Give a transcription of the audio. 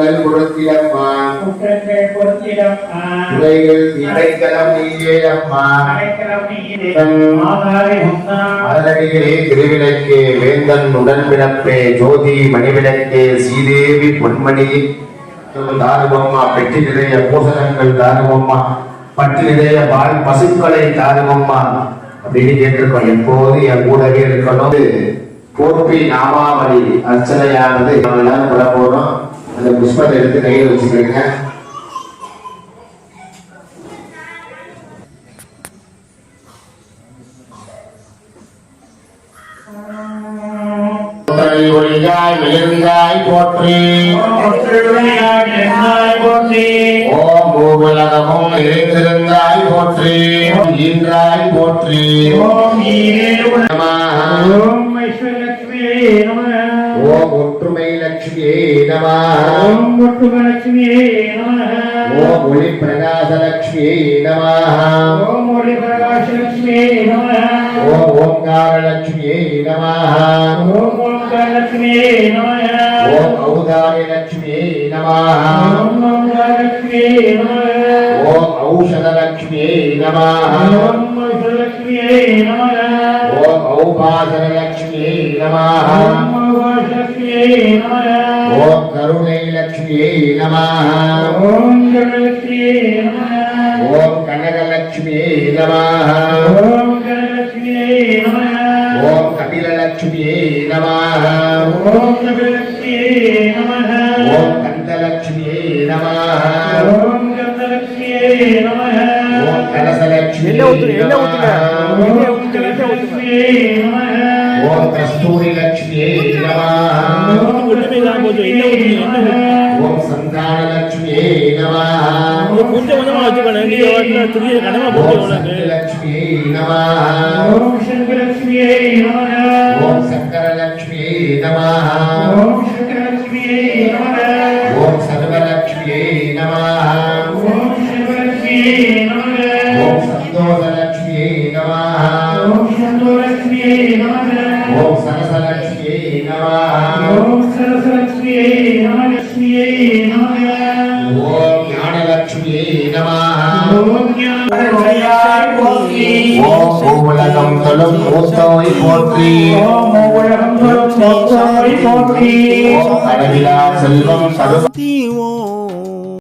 குற்றங்கள் பொறுத்திடம்மா துறைகள் இடைக்கலம் நீயே அம்மா மலரடிகளே திருவிளக்கே வேந்தன் உடன்பிறப்பே ஜோதி மணிவிளக்கே ஸ்ரீதேவி பொன்மணி தாருமம்மா பெட்டி நிறைய பூசணங்கள் தாருமம்மா பட்டு நிறைய பால் பசுக்களை தாருமம்மா அப்படின்னு கேட்டிருக்கோம். எப்போது என் கூடவே இருக்கணும். போற்றி நாமாவளி அர்ச்சனையானது எல்லாரும் விட போறோம். அந்த புஷ்பத்தை எடுத்து கையில் வச்சுக்கிறீங்க. ஒளியாய் விழுந்தாய் போற்றி ஓம் பூவுலகமும் நிறைந்திருந்தாய் போற்றி ஈன்றாய் போற்றி ஓம் ஒற்றுமை லட்சுமியே நம ஓம் ஒளி பிரகாச லட்சுமியே நம ஓம் ஓங்கார லட்சுமியே நம ஓம் ஔதாரிய லட்சுமியே நம ஓம் ஔஷத லட்சுமியே நம ஓம் ஔபாசன லட்சுமியே நம ஓம் கருணை லட்சுமியே நம ஓம் கனகலட்சுமியே நம ஓம் கபிலலட்சுமியே நம ஓம் கந்தலட்சுமியே நம ஓம் கலசலட்சுமியே நம ஓம் கஸ்தூரி லட்சுமியே நம ஓம் சந்தான லட்சுமியே நம ஓம் லட்சுமியே நம ஓம் சங்கர லட்சுமியே நம ஓம் சர்வலட்சுமியே நம ஓம் சந்தோஷ லட்சுமியே நம ஓம் சரசலட்சுமியே நம ஓம் ஞானலட்சுமியே நம ஓம் பூவுலகம் தொழும் மூத்தோய் போற்றி ஓம் அளவிலா செல்வம்